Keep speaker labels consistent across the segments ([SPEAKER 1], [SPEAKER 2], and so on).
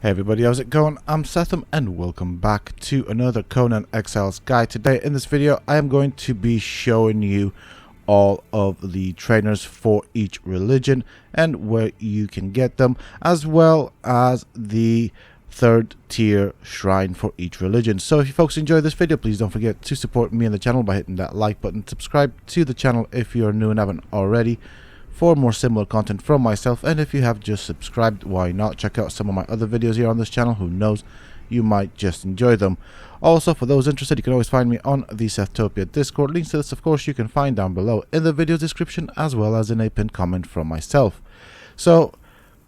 [SPEAKER 1] Hey everybody, how's it going? I'm Sethum and welcome back to another Conan Exiles guide. Today in this video I am going to be showing you all of the trainers for each religion and where you can get them, as well as the third tier shrine for each religion. So if you folks enjoy this video, please don't forget to support me and the channel by hitting that like button. Subscribe to the channel if you're new and haven't already for more similar content from myself, and if you have just subscribed, why not check out some of my other videos here on this channel. Who knows, you might just enjoy them. Also, for those interested, you can always find me on the Sethtopia Discord. Links to this, of course, you can find down below in the video description, as well as in a pinned comment from myself. So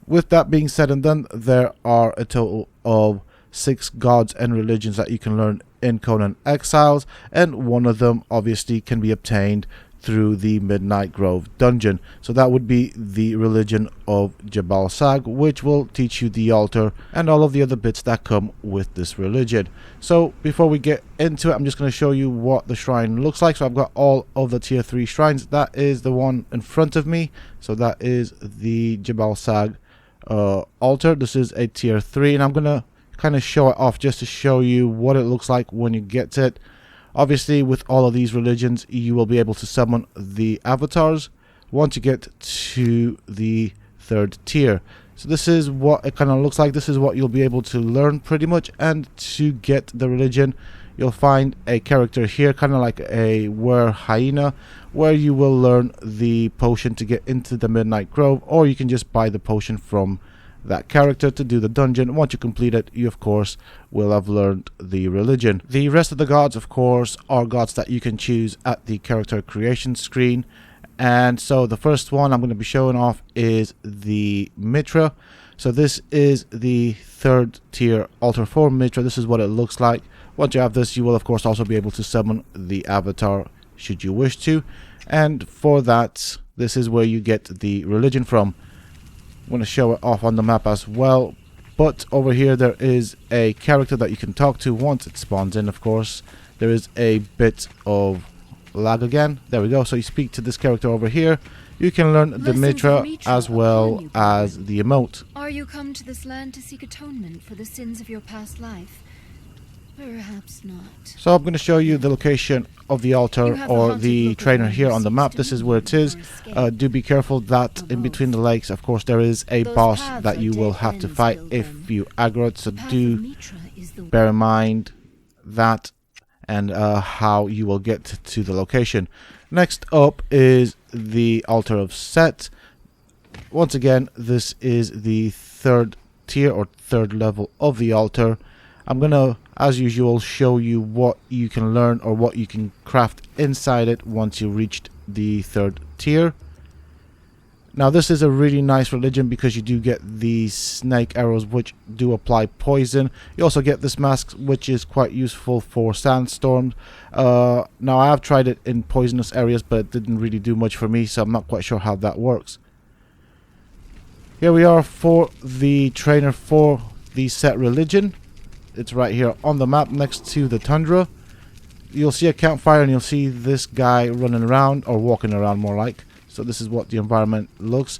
[SPEAKER 1] with that being said and done, there are a total of 6 gods and religions that you can learn in Conan Exiles, and one of them obviously can be obtained through the Midnight Grove dungeon. So that would be the religion of Jabal Sag, which will teach you the altar and all of the other bits that come with this religion. So before we get into it, I'm just going to show you what the shrine looks like. So I've got all of the tier 3 shrines. That is the one in front of me. So that is the Jabal Sag altar. This is a tier 3, and I'm going to kind of show it off just to show you what it looks like when you get to it. Obviously, with all of these religions, you will be able to summon the avatars once you get to the 3rd tier. So this is what it kind of looks like. This is what you'll be able to learn pretty much. And to get the religion, you'll find a character here, kind of like a were hyena, where you will learn the potion to get into the Midnight Grove, or you can just buy the potion from that character to do the dungeon. Once you complete it, you of course will have learned the religion. The rest of the gods, of course, are gods that you can choose at the character creation screen. And so the first one I'm going to be showing off is the Mitra. So this is the 3rd tier altar for Mitra. This is what it looks like. Once you have this, you will of course also be able to summon the avatar should you wish to, and for that, this is where you get the religion from. I'm going to show it off on the map as well, but over here there is a character that you can talk to once it spawns in. Of course, there is a bit of lag again. There we go. So you speak to this character over here. You can learn the Mitra as well as the emote.
[SPEAKER 2] Are you come to this land to seek atonement for the sins of your past life? Perhaps not.
[SPEAKER 1] So I'm going to show you the location of the altar or the trainer here on the map. This is where it is. Do be careful that in between the lakes, of course, there is a boss that you will have to fight if you aggro it. So do bear in mind that and how you will get to the location. Next up is the altar of Set. Once again, this is the 3rd tier or 3rd level of the altar. I'm going to, as usual, show you what you can learn or what you can craft inside it once you reached the 3rd tier. Now this is a really nice religion because you do get these snake arrows which do apply poison. You also get this mask which is quite useful for sandstorms. Now I have tried it in poisonous areas, but it didn't really do much for me, so I'm not quite sure how that works. Here we are for the trainer for the Set religion. It's right here on the map next to the tundra. You'll see a campfire and you'll see this guy running around, or walking around more like. So this is what the environment looks.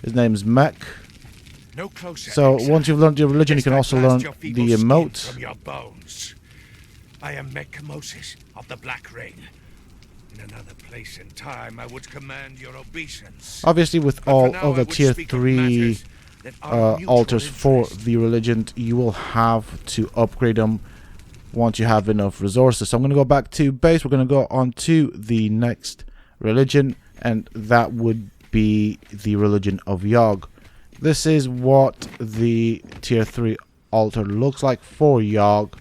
[SPEAKER 1] His name is Mech.
[SPEAKER 3] No closer,
[SPEAKER 1] so
[SPEAKER 3] Exile.
[SPEAKER 1] Once you've learned your religion, you can also learn the emote.
[SPEAKER 3] From your bones. I am Mech of the Black Ring. In another place and time, I would command your obeisance.
[SPEAKER 1] Obviously, with all of the tier 3 altars for the religion, you will have to upgrade them once you have enough resources. So I'm going to go back to base. We're going to go on to the next religion, and that would be the religion of Yog. This is what the tier 3 altar looks like for Yog,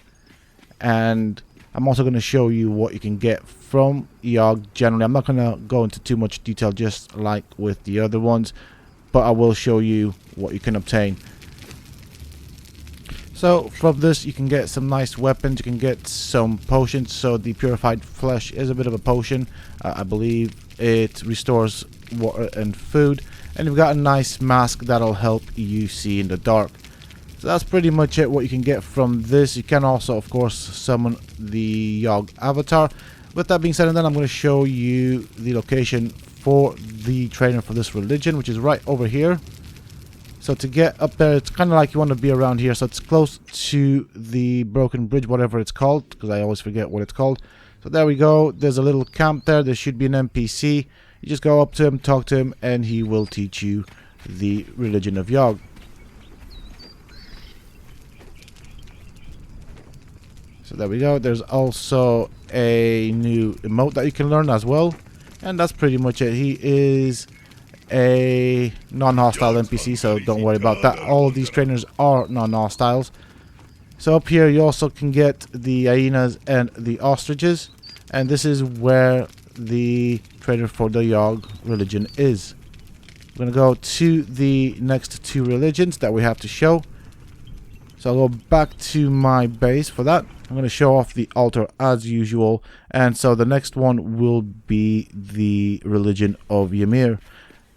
[SPEAKER 1] and I'm also going to show you what you can get from Yog generally. I'm not going to go into too much detail just like with the other ones, but I will show you what you can obtain. So from this you can get some nice weapons, you can get some potions. So the purified flesh is a bit of a potion. I believe it restores water and food, and you've got a nice mask that'll help you see in the dark. So that's pretty much it, what you can get from this. You can also of course summon the Yog avatar. With that being said and done, I'm going to show you the location for the trainer for this religion, which is right over here. So to get up there, it's kind of like you want to be around here. So it's close to the broken bridge, whatever it's called, because I always forget what it's called. So there we go. There's a little camp there. There should be an NPC. You just go up to him, talk to him, and he will teach you the religion of Yog. So there we go. There's also a new emote that you can learn as well. And that's pretty much it. He is a non-hostile NPC, so don't worry about that. All of these trainers are non-hostiles. So up here you also can get the hyenas and the ostriches, and this is where the trainer for the Yog religion is. We're going to go to the next two religions that we have to show. So I'll go back to my base for that. I'm going to show off the altar as usual, and so the next one will be the religion of Ymir.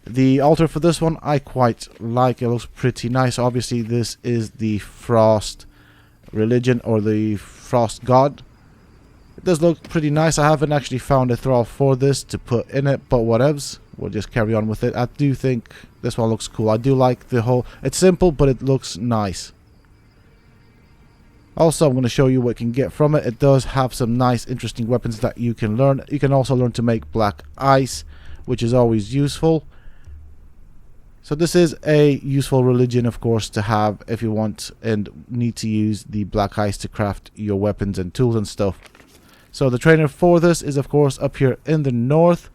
[SPEAKER 1] The altar for this one I quite like. It looks pretty nice. Obviously this is the frost religion, or the frost god. It does look pretty nice. I haven't actually found a thrall for this to put in it, but whatevs. We'll just carry on with it. I do think this one looks cool. I do like the whole... It's simple, but it looks nice. Also, I'm going to show you what you can get from it. It does have some nice, interesting weapons that you can learn. You can also learn to make black ice, which is always useful. So this is a useful religion, of course, to have if you want and need to use the black ice to craft your weapons and tools and stuff. So the trainer for this is, of course, up here in the north.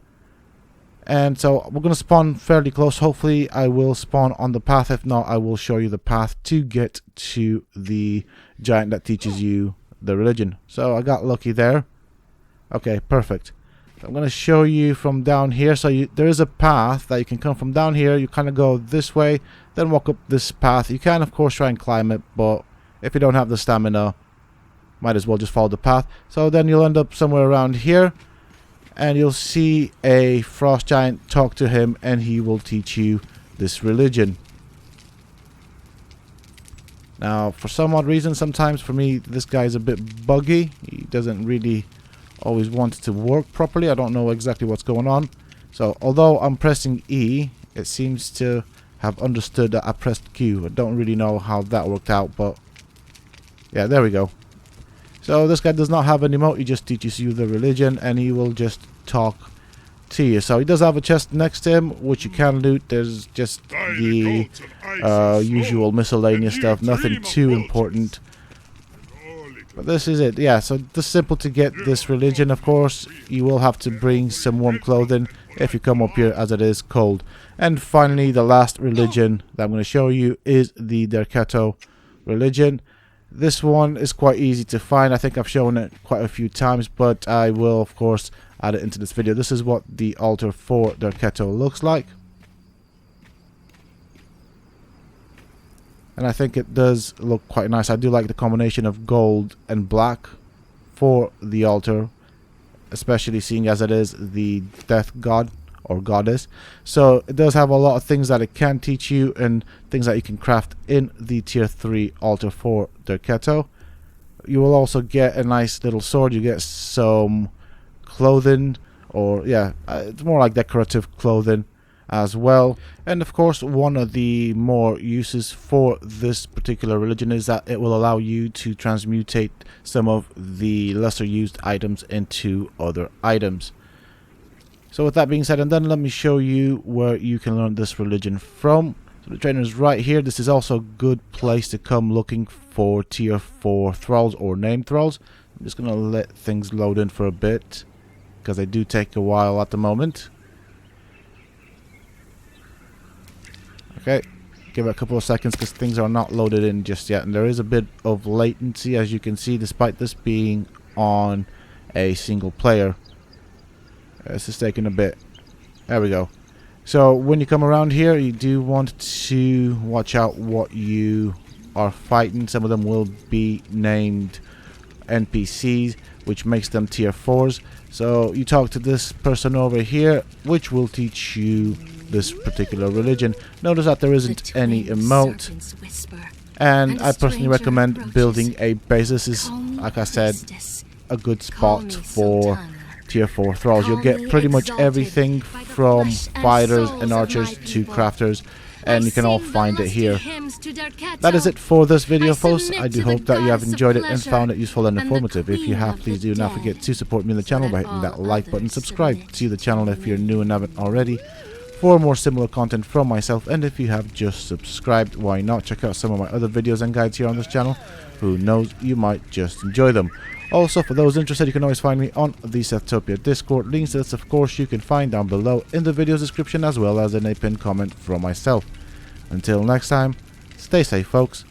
[SPEAKER 1] And so we're going to spawn fairly close. Hopefully I will spawn on the path. If not, I will show you the path to get to the giant that teaches you the religion. So I got lucky there. Okay, perfect. I'm going to show you from down here. So there is a path that you can come from down here. You kind of go this way, then walk up this path. You can, of course, try and climb it, but if you don't have the stamina, might as well just follow the path. So then you'll end up somewhere around here, and you'll see a frost giant. Talk to him, and he will teach you this religion. Now, for some odd reason, sometimes for me, this guy is a bit buggy. He doesn't really always want to work properly. I don't know exactly what's going on. So although I'm pressing E, it seems to have understood that I pressed Q. I don't really know how that worked out, but yeah, there we go. So this guy does not have an emote. He just teaches you the religion, and he will just talk to you. So he does have a chest next to him, which you can loot. There's just the usual miscellaneous stuff, nothing too important. But this is it. Yeah, so this is simple to get this religion. Of course, you will have to bring some warm clothing if you come up here, as it is cold. And finally, the last religion that I'm going to show you is the Derketo religion. This one is quite easy to find. I think I've shown it quite a few times, but I will, of course, add it into this video. This is what the altar for Derketo looks like. And I think it does look quite nice. I do like the combination of gold and black for the altar, especially seeing as it is the death god or goddess. So it does have a lot of things that it can teach you and things that you can craft in the tier 3 altar for Derketo. You will also get a nice little sword. You get some clothing, or yeah, it's more like decorative clothing as well. And of course, one of the more uses for this particular religion is that it will allow you to transmutate some of the lesser used items into other items. So with that being said and done, let me show you where you can learn this religion from. So the trainer is right here. This is also a good place to come looking for tier 4 thralls or named thralls. I'm just going to let things load in for a bit, because they do take a while at the moment. Okay, give it a couple of seconds because things are not loaded in just yet, and there is a bit of latency, as you can see, despite this being on a single player. This is taking a bit. There we go. So when you come around here, you do want to watch out what you are fighting. Some of them will be named NPCs, which makes them tier 4s. So you talk to this person over here, which will teach you this particular religion. Notice that there isn't any emote, and I personally recommend building a base. This is, like I said, a good spot for tier 4 thralls. You'll get pretty much everything from fighters and archers to crafters. and you can all find it here. That is it for this video, folks. I do hope that you have enjoyed it and found it useful and informative. If you have, please do not forget to support me on the channel by hitting that like button. Subscribe to the channel if you're new and haven't already for more similar content from myself, and if you have just subscribed, why not check out some of my other videos and guides here on this channel. Who knows, you might just enjoy them. Also, for those interested, you can always find me on the Sethtopia Discord. Links to this, of course, you can find down below in the video's description, as well as in a pinned comment from myself. Until next time, stay safe, folks.